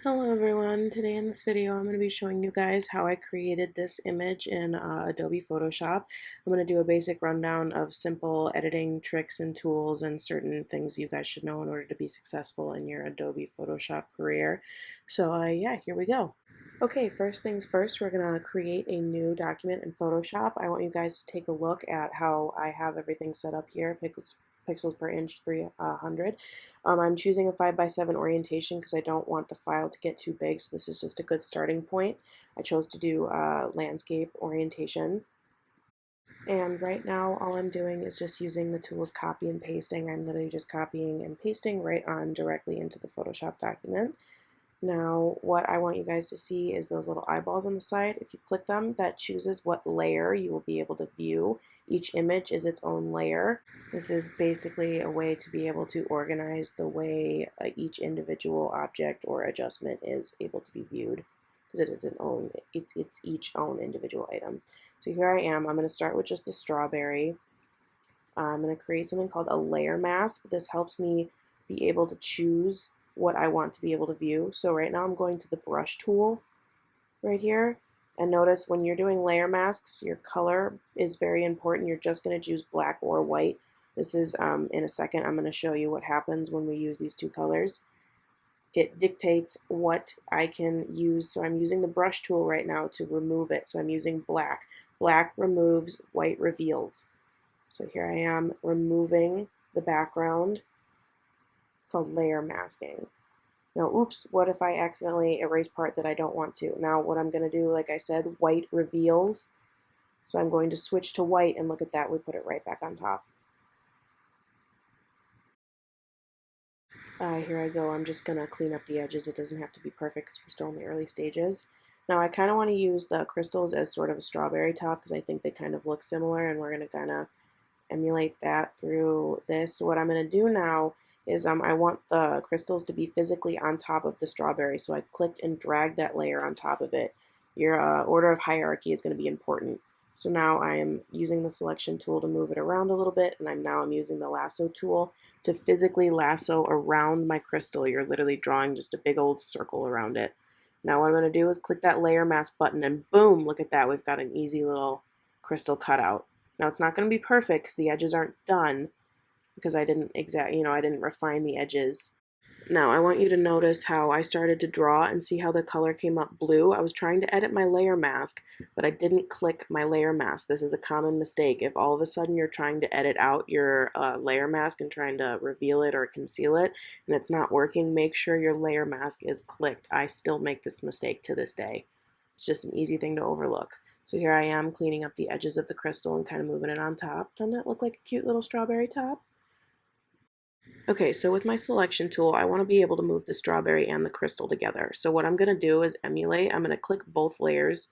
Hello everyone, today in this video I'm going to be showing you guys how I created this image in Adobe Photoshop. I'm going to do a basic rundown of simple editing tricks and tools and certain things you guys should know in order to be successful in your Adobe Photoshop career. So yeah, here we go. Okay, first things first, we're going to create a new document in Photoshop. I want you guys to take a look at how I have everything set up here, pixels per inch 300. I'm choosing a 5x7 orientation because I don't want the file to get too big, so this is just a good starting point. I chose to do landscape orientation. And right now all I'm doing is just using the tools copy and pasting. I'm literally just copying and pasting right on directly into the Photoshop document. Now, what I want you guys to see is those little eyeballs on the side. If you click them, that chooses what layer you will be able to view. Each image is its own layer. This is basically a way to be able to organize the way each individual object or adjustment is able to be viewed, because it is it's each own individual item. So here I am. I'm going to start with just the strawberry. I'm going to create something called a layer mask. This helps me be able to choose what I want to be able to view. So right now I'm going to the brush tool right here. And notice when you're doing layer masks, your color is very important. You're just going to choose black or white. This is, in a second, I'm going to show you what happens when we use these two colors. It dictates what I can use. So I'm using the brush tool right now to remove it. So I'm using black. Black removes, white reveals. So here I am removing the background. It's called layer masking. Now, oops, what if I accidentally erase part that I don't want to? Now what I'm going to do, like I said, white reveals. So I'm going to switch to white, and look at that, we put it right back on top. Here I go. I'm just going to clean up the edges. It doesn't have to be perfect because we're still in the early stages. Now I kind of want to use the crystals as sort of a strawberry top because I think they kind of look similar, and we're going to kind of emulate that through this. So what I'm going to do now is I want the crystals to be physically on top of the strawberry. So I clicked and dragged that layer on top of it. Your order of hierarchy is going to be important. So now I am using the selection tool to move it around a little bit, and I'm using the lasso tool to physically lasso around my crystal. You're literally drawing just a big old circle around it. Now what I'm going to do is click that layer mask button, and boom, look at that. We've got an easy little crystal cutout. Now it's not going to be perfect because the edges aren't done because I didn't I didn't refine the edges. Now I want you to notice how I started to draw and see how the color came up blue. I was trying to edit my layer mask, but I didn't click my layer mask. This is a common mistake. If all of a sudden you're trying to edit out your layer mask and trying to reveal it or conceal it and it's not working, make sure your layer mask is clicked. I still make this mistake to this day. It's just an easy thing to overlook. So here I am cleaning up the edges of the crystal and kind of moving it on top. Doesn't that look like a cute little strawberry top? Okay, so with my selection tool, I want to be able to move the strawberry and the crystal together. So what I'm going to do is emulate. I'm going to click both layers.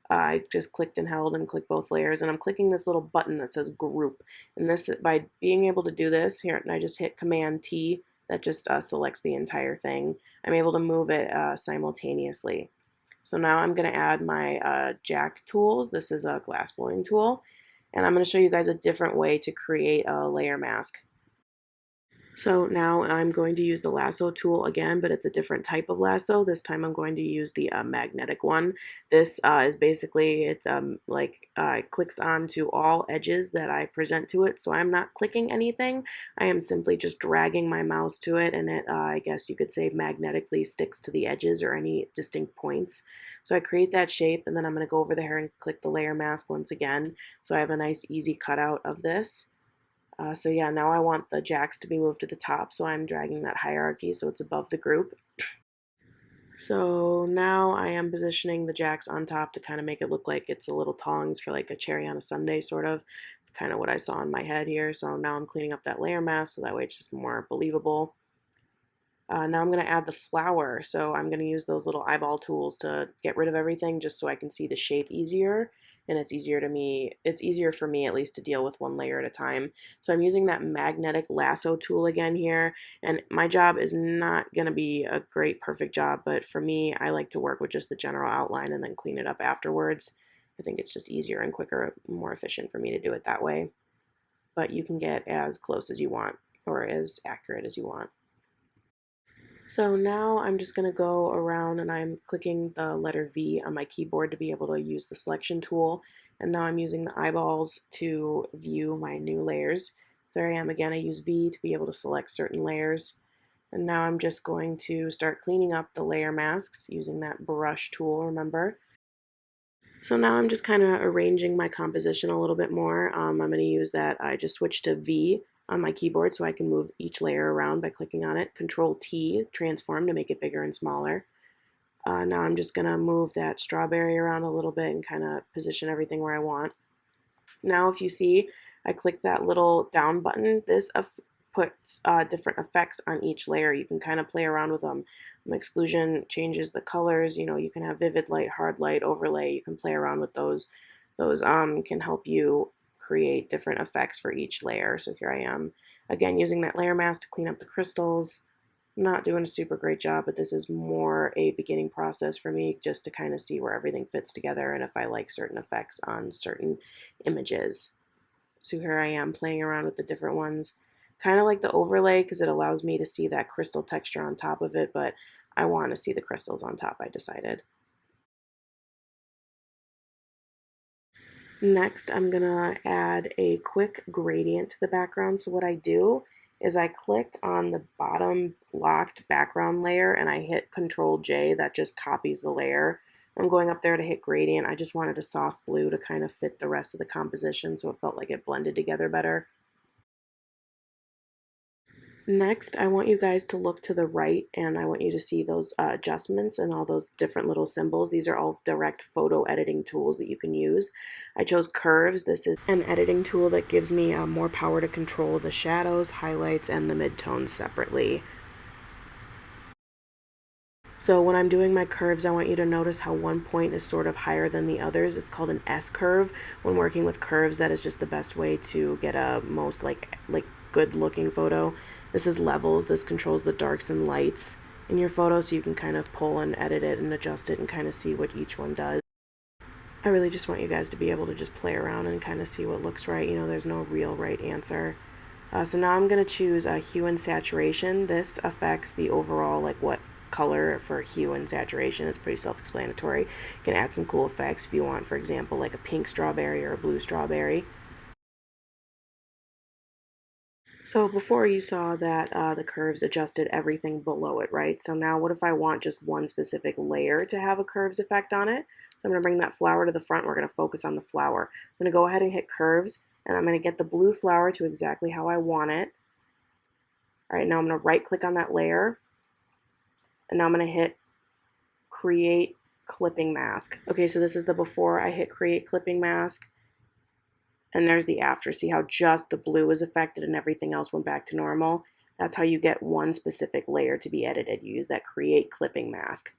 I just clicked and held and clicked both layers, and I'm clicking this little button that says group. And this, by being able to do this, here, and I just hit Command T, that just selects the entire thing. I'm able to move it simultaneously. So now I'm going to add my jack tools. This is a glass blowing tool, and I'm going to show you guys a different way to create a layer mask. So now I'm going to use the lasso tool again, but it's a different type of lasso. This time I'm going to use the magnetic one. This is basically, it clicks onto all edges that I present to it. So I'm not clicking anything. I am simply just dragging my mouse to it, and it, I guess you could say, magnetically sticks to the edges or any distinct points. So I create that shape, and then I'm going to go over there and click the layer mask once again. So I have a nice easy cutout of this. So yeah, now I want the jacks to be moved to the top, so I'm dragging that hierarchy so it's above the group. So now I am positioning the jacks on top to kind of make it look like it's a little tongs for like a cherry on a sundae, sort of. It's kind of what I saw in my head here. So now I'm cleaning up that layer mask so that way it's just more believable. Now I'm going to add the flower. So I'm going to use those little eyeball tools to get rid of everything just so I can see the shape easier. And it's easier for me at least to deal with one layer at a time. So I'm using that magnetic lasso tool again here. And my job is not going to be a great perfect job, but for me, I like to work with just the general outline and then clean it up afterwards. I think it's just easier and quicker, more efficient for me to do it that way. But you can get as close as you want or as accurate as you want. So now I'm just going to go around and I'm clicking the letter V on my keyboard to be able to use the selection tool. And now I'm using the eyeballs to view my new layers. There I am again. I use V to be able to select certain layers. And now I'm just going to start cleaning up the layer masks using that brush tool, remember? So now I'm just kind of arranging my composition a little bit more. I'm going to use that. I just switched to V on my keyboard so I can move each layer around by clicking on it. Control T, transform to make it bigger and smaller. Now I'm just going to move that strawberry around a little bit and kind of position everything where I want. Now if you see, I click that little down button. This puts different effects on each layer. You can kind of play around with them. Exclusion changes the colors. You know, you can have vivid light, hard light, overlay. You can play around with those. Those can help you create different effects for each layer. So here I am, again, using that layer mask to clean up the crystals. Not doing a super great job, but this is more a beginning process for me just to kind of see where everything fits together and if I like certain effects on certain images. So here I am playing around with the different ones. Kind of like the overlay because it allows me to see that crystal texture on top of it, but I want to see the crystals on top, I decided. Next, I'm gonna add a quick gradient to the background. So what I do is I click on the bottom locked background layer and I hit Control J, that just copies the layer. I'm going up there to hit gradient. I just wanted a soft blue to kind of fit the rest of the composition so it felt like it blended together better. Next, I want you guys to look to the right and I want you to see those adjustments and all those different little symbols. These are all direct photo editing tools that you can use. I chose curves. This is an editing tool that gives me more power to control the shadows, highlights, and the midtones separately. So when I'm doing my curves, I want you to notice how one point is sort of higher than the others. It's called an S curve. When working with curves, that is just the best way to get a most like good looking photo. This is levels. This controls the darks and lights in your photo so you can kind of pull and edit it and adjust it and kind of see what each one does. I really just want you guys to be able to just play around and kind of see what looks right. You know, there's no real right answer. So now I'm going to choose hue and saturation. This affects the overall, like what color for hue and saturation. It's pretty self-explanatory. You can add some cool effects if you want, for example, like a pink strawberry or a blue strawberry. So before you saw that the curves adjusted everything below it, right? So now what if I want just one specific layer to have a curves effect on it? So I'm going to bring that flower to the front. We're going to focus on the flower. I'm going to go ahead and hit curves, and I'm going to get the blue flower to exactly how I want it. All right, now I'm going to right click on that layer, and now I'm going to hit create clipping mask. Okay, so this is the before I hit create clipping mask. And there's the after. See how just the blue was affected and everything else went back to normal? That's how you get one specific layer to be edited. You use that create clipping mask.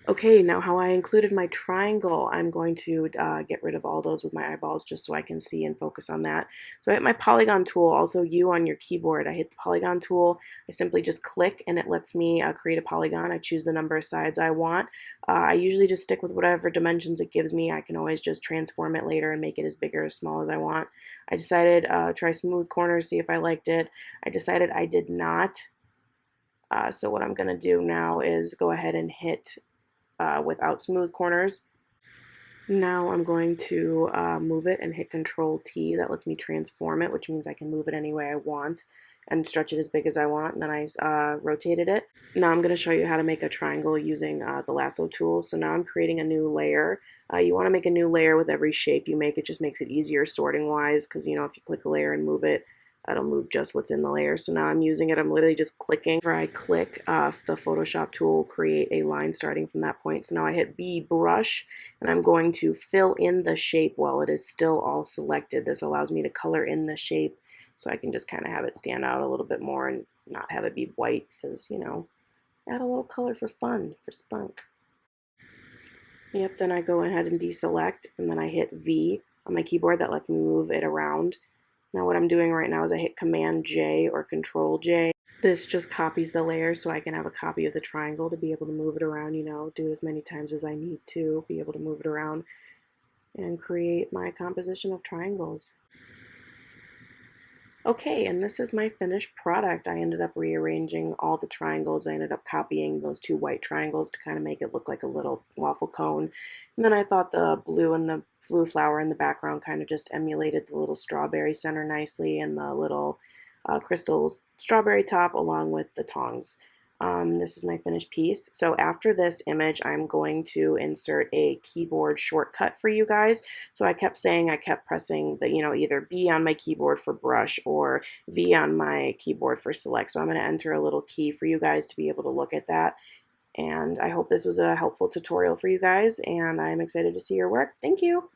Okay, now how I included my triangle, I'm going to get rid of all those with my eyeballs just so I can see and focus on that. So I hit my polygon tool, also you on your keyboard. I hit the polygon tool, I simply just click and it lets me create a polygon. I choose the number of sides I want. I usually just stick with whatever dimensions it gives me. I can always just transform it later and make it as big or as small as I want. I decided try smooth corners, see if I liked it. I decided I did not. So what I'm going to do now is go ahead and hit without smooth corners. Now I'm going to move it and hit Control T. That lets me transform it, which means I can move it any way I want and stretch it as big as I want. And then I rotated it. Now I'm going to show you how to make a triangle using the lasso tool. So now I'm creating a new layer. You want to make a new layer with every shape you make. It just makes it easier sorting wise because, you know, if you click a layer and move it, it'll move just what's in the layer. So now I'm using it. I'm literally just clicking. Whenever I click the Photoshop tool, create a line starting from that point. So now I hit B brush and I'm going to fill in the shape while it is still all selected. This allows me to color in the shape so I can just kind of have it stand out a little bit more and not have it be white because, you know, add a little color for fun, for spunk. Yep, then I go ahead and deselect and then I hit V on my keyboard. That lets me move it around. Now what I'm doing right now is I hit Command J or Control J. This just copies the layer so I can have a copy of the triangle to be able to move it around, you know, do it as many times as I need to be able to move it around and create my composition of triangles. Okay, and this is my finished product. I ended up rearranging all the triangles. I ended up copying those two white triangles to kind of make it look like a little waffle cone. And then I thought the blue and the blue flower in the background kind of just emulated the little strawberry center nicely and the little crystal strawberry top along with the tongs. This is my finished piece. So after this image, I'm going to insert a keyboard shortcut for you guys. So I kept saying, I kept pressing the, either B on my keyboard for brush or V on my keyboard for select. So I'm going to enter a little key for you guys to be able to look at that. And I hope this was a helpful tutorial for you guys, and I'm excited to see your work. Thank you.